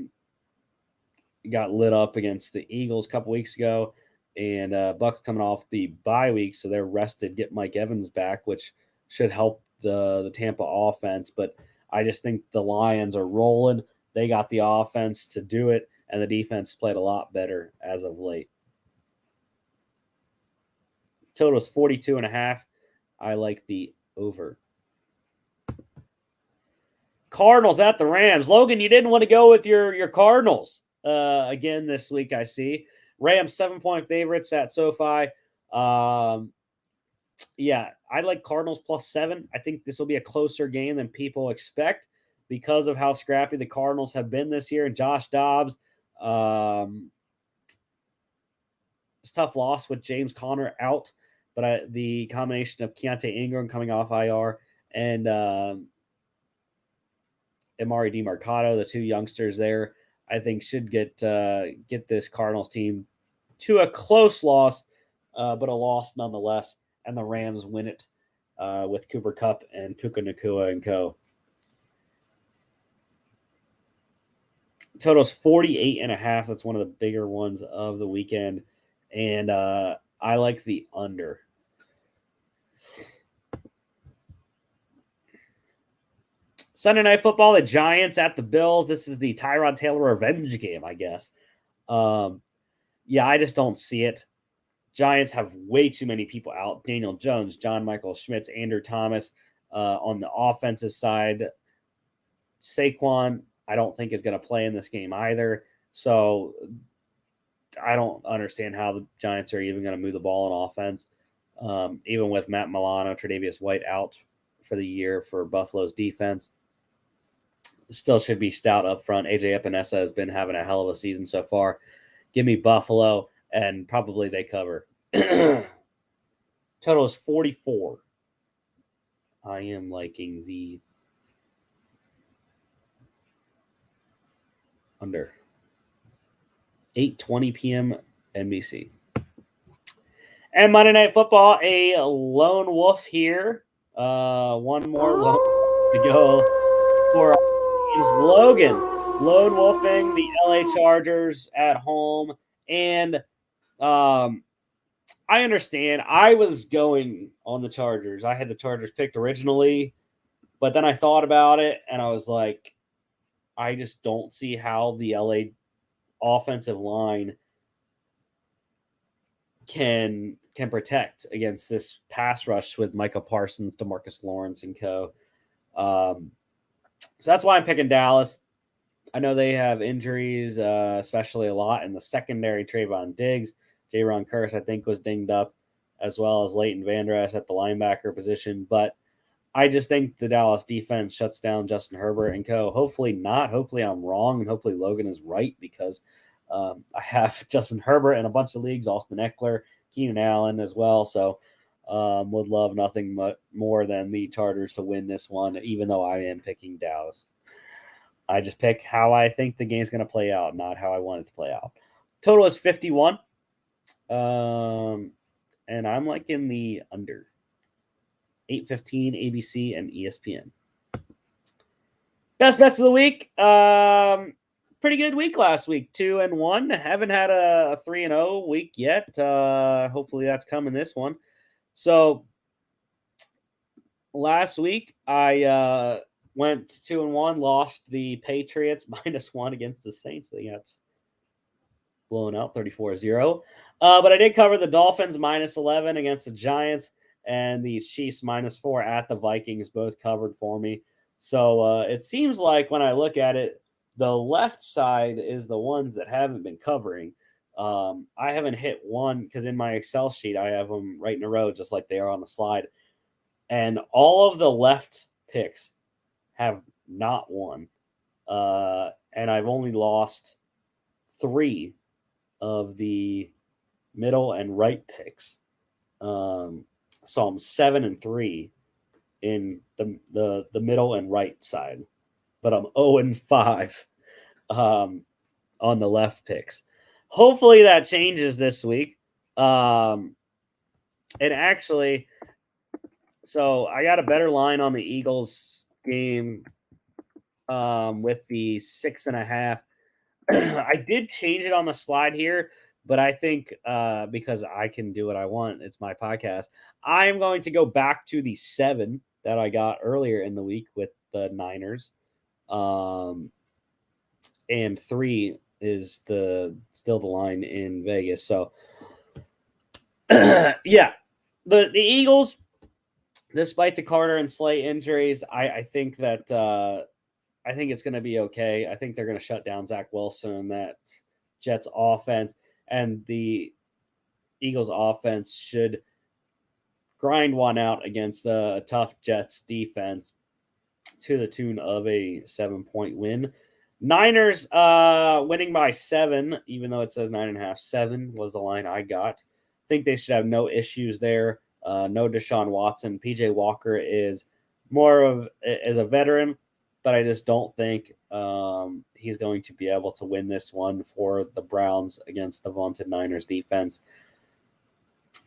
lit up against the Eagles a couple weeks ago. And Bucks coming off the bye week, so they're rested. Get Mike Evans back, which should help the Tampa offense. But I just think the Lions are rolling. They got the offense to do it, and the defense played a lot better as of late. Total is 42.5. I like the over. Cardinals at the Rams. Logan, you didn't want to go with your Cardinals again this week, I see. Rams 7-point favorites at SoFi. Yeah, I like Cardinals +7. I think this will be a closer game than people expect because of how scrappy the Cardinals have been this year. And Josh Dobbs, it's a tough loss with James Conner out, but the combination of Keontae Ingram coming off IR and Amari DiMercado, the two youngsters there, I think should get this Cardinals team to a close loss, but a loss nonetheless. And the Rams win it with Cooper Kupp and Puka Nacua and co. Total's 48.5. That's one of the bigger ones of the weekend. And I like the under. Sunday Night Football, the Giants at the Bills. This is the Tyrod Taylor revenge game, I guess. Yeah, I just don't see it. Giants have way too many people out. Daniel Jones, John Michael Schmitz, Andrew Thomas on the offensive side. Saquon, I don't think is going to play in this game either. So I don't understand how the Giants are even going to move the ball on offense. Even with Matt Milano, Tre'Davious White out for the year for Buffalo's defense. Still should be stout up front. AJ Epinesa has been having a hell of a season so far. Give me Buffalo, and probably they cover. Total is 44. I am liking the under. 8:20 p.m. NBC. And Monday Night Football, a lone wolf here. One more lone wolf to go for Logan. Lone wolfing the LA Chargers at home. And I understand. I was going on the Chargers. I had the Chargers picked originally, but then I thought about it and I was like, I just don't see how the LA offensive line can protect against this pass rush with Micah Parsons, DeMarcus Lawrence, and co. So that's why I'm picking Dallas. I know they have injuries, especially a lot in the secondary. Trayvon Diggs, Jaron Curse, I think, was dinged up, as well as Leighton Vander Esch at the linebacker position. But I just think the Dallas defense shuts down Justin Herbert and co. Hopefully not. Hopefully I'm wrong, and hopefully Logan is right because I have Justin Herbert in a bunch of leagues, Austin Eckler, Keenan Allen as well. So Would love nothing more than the Chargers to win this one, even though I am picking Dallas. I just pick how I think the game's going to play out, not how I want it to play out. Total is 51. And I'm like in the under. 8:15 ABC and ESPN. Best bets of the week. Pretty good week last week. 2-1. Haven't had a 3-0 week yet. Hopefully that's coming this one. So last week I went 2-1, lost the Patriots -1 against the Saints. They got blown out 34-0. But I did cover the Dolphins -11 against the Giants and the Chiefs -4 at the Vikings, both covered for me. So it seems like when I look at it, the left side is the ones that haven't been covering. I haven't hit one because in my Excel sheet, I have them right in a row, just like they are on the slide. And all of the left picks have not won. And I've only lost 3 of the middle and right picks. So I'm 7-3 in the middle and right side, but I'm 0-5 on the left picks. Hopefully that changes this week. And actually, so I got a better line on the Eagles game with the 6.5. I did change it on the slide here, but I think because I can do what I want, it's my podcast. I am going to go back to the 7 that I got earlier in the week with the Niners. And 3 is still the line in Vegas. So yeah, the Eagles, despite the Carter and Slay injuries, I think that I think it's going to be okay. I think they're going to shut down Zach Wilson and that Jets offense, and the Eagles offense should grind one out against a tough Jets defense to the tune of a 7-point win. Niners winning by 7, even though it says 9.5. 7 was the line I got. I think they should have no issues there. No Deshaun Watson. PJ Walker is more of as a veteran, but I just don't think he's going to be able to win this one for the Browns against the vaunted Niners defense.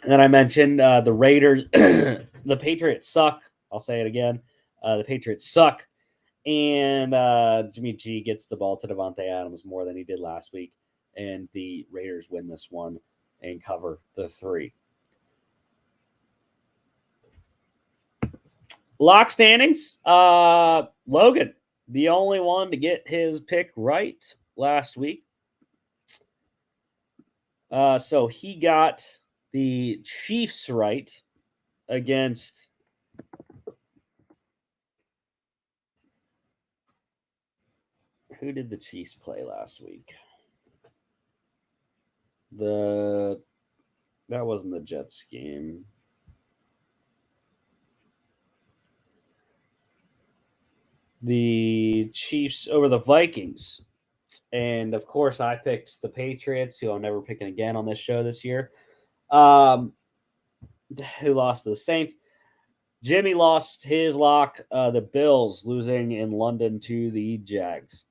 And then I mentioned the Raiders. The Patriots suck. I'll say it again. The Patriots suck. And Jimmy G gets the ball to Devontae Adams more than he did last week. And the Raiders win this one and cover the 3. Lock standings. Logan, the only one to get his pick right last week. So he got the Chiefs right against who did the Chiefs play last week? That wasn't the Jets game. The Chiefs over the Vikings. And of course, I picked the Patriots, who I'm never picking again on this show this year. Who lost to the Saints. Jimmy lost his lock. The Bills losing in London to the Jags.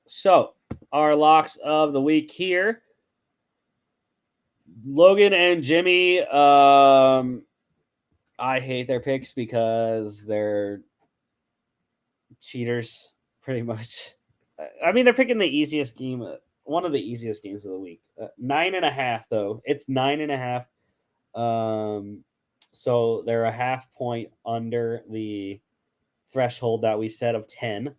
So, our locks of the week here. Logan and Jimmy, I hate their picks because they're cheaters, pretty much. I mean, they're picking the easiest game, one of the easiest games of the week. 9.5, though. It's 9.5. So they're a half point under the threshold that we set of 10.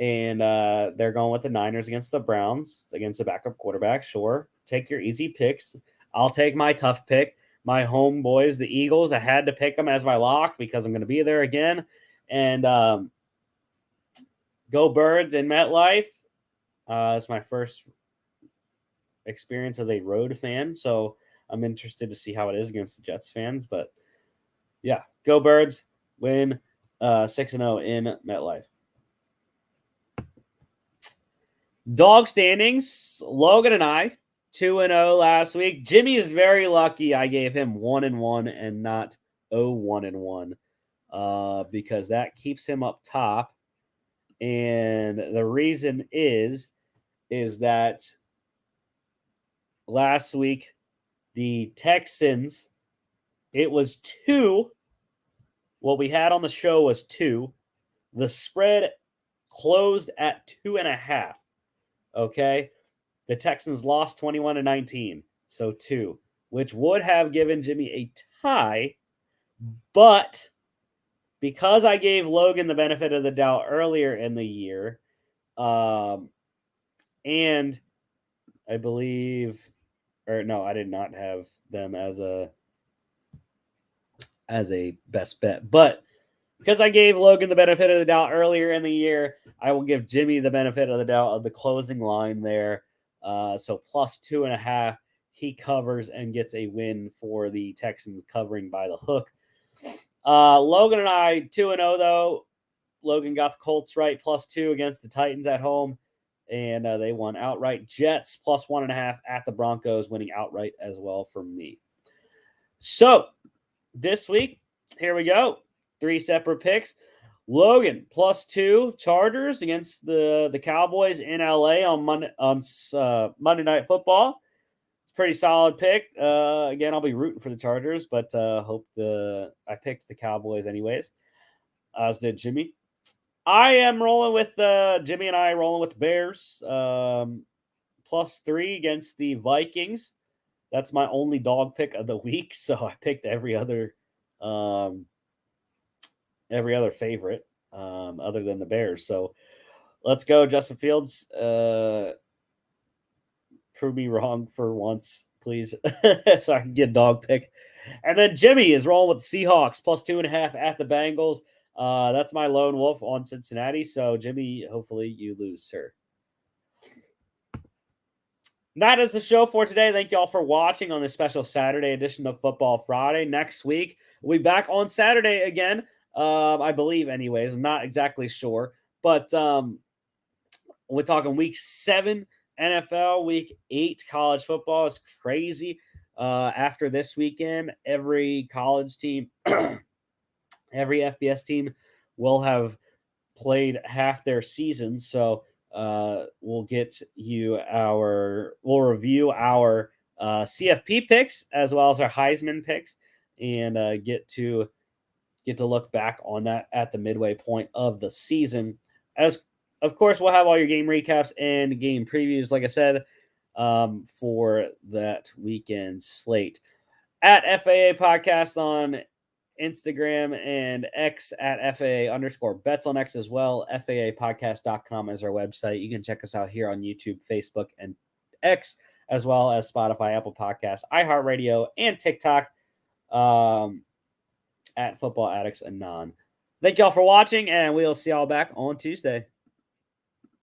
And they're going with the Niners against the Browns, against a backup quarterback. Sure. Take your easy picks. I'll take my tough pick. My homeboys, the Eagles, I had to pick them as my lock because I'm going to be there again. And go Birds in MetLife. It's my first experience as a road fan, so I'm interested to see how it is against the Jets fans. But yeah, go Birds, win 6-0 in MetLife. Dog standings, Logan and I, 2-0 last week. Jimmy is very lucky I gave him 1-1 and not 0-1-1, because that keeps him up top. And the reason is that last week the Texans, it was 2. What we had on the show was 2. The spread closed at 2.5. Okay. The Texans lost 21-19. So 2, which would have given Jimmy a tie. But because I gave Logan the benefit of the doubt earlier in the year, and I believe, or no, I did not have them as a best bet. But because I gave Logan the benefit of the doubt earlier in the year, I will give Jimmy the benefit of the doubt of the closing line there. So plus 2.5, he covers and gets a win for the Texans, covering by the hook. Logan and I 2-0 though. Logan got the Colts right, plus 2 against the Titans at home, and they won outright. Jets plus 1.5 at the Broncos, winning outright as well for me. So this week, here we go. 3 separate picks. Logan plus 2 Chargers against the Cowboys in LA on Monday Night Football. It's a pretty solid pick. Again, I'll be rooting for the Chargers, but hope I picked the Cowboys anyways. As did Jimmy. I am rolling with Jimmy and I rolling with the Bears. Plus 3 against the Vikings. That's my only dog pick of the week, so I picked every other favorite other than the Bears. So let's go, Justin Fields. Prove me wrong for once, please, so I can get a dog pick. And then Jimmy is rolling with the Seahawks plus 2.5 at the Bengals. That's my lone wolf on Cincinnati. So Jimmy, hopefully you lose, sir. That is the show for today. Thank you all for watching on this special Saturday edition of Football Friday. Next week, we'll be back on Saturday again. I believe, anyways. I'm not exactly sure. But we're talking week 7 NFL, week 8 college football. Is crazy. After this weekend, every college team, every FBS team will have played half their season. So we'll review our CFP picks as well as our Heisman picks, and get to look back on that at the midway point of the season. As of course, we'll have all your game recaps and game previews, like I said, for that weekend slate. At FAA Podcast on Instagram and X at FAA_bets on X as well. FAApodcast.com is our website. You can check us out here on YouTube, Facebook, and X, as well as Spotify, Apple Podcasts, iHeartRadio, and TikTok at Football Addicts Anon. Thank y'all for watching, and we'll see y'all back on Tuesday.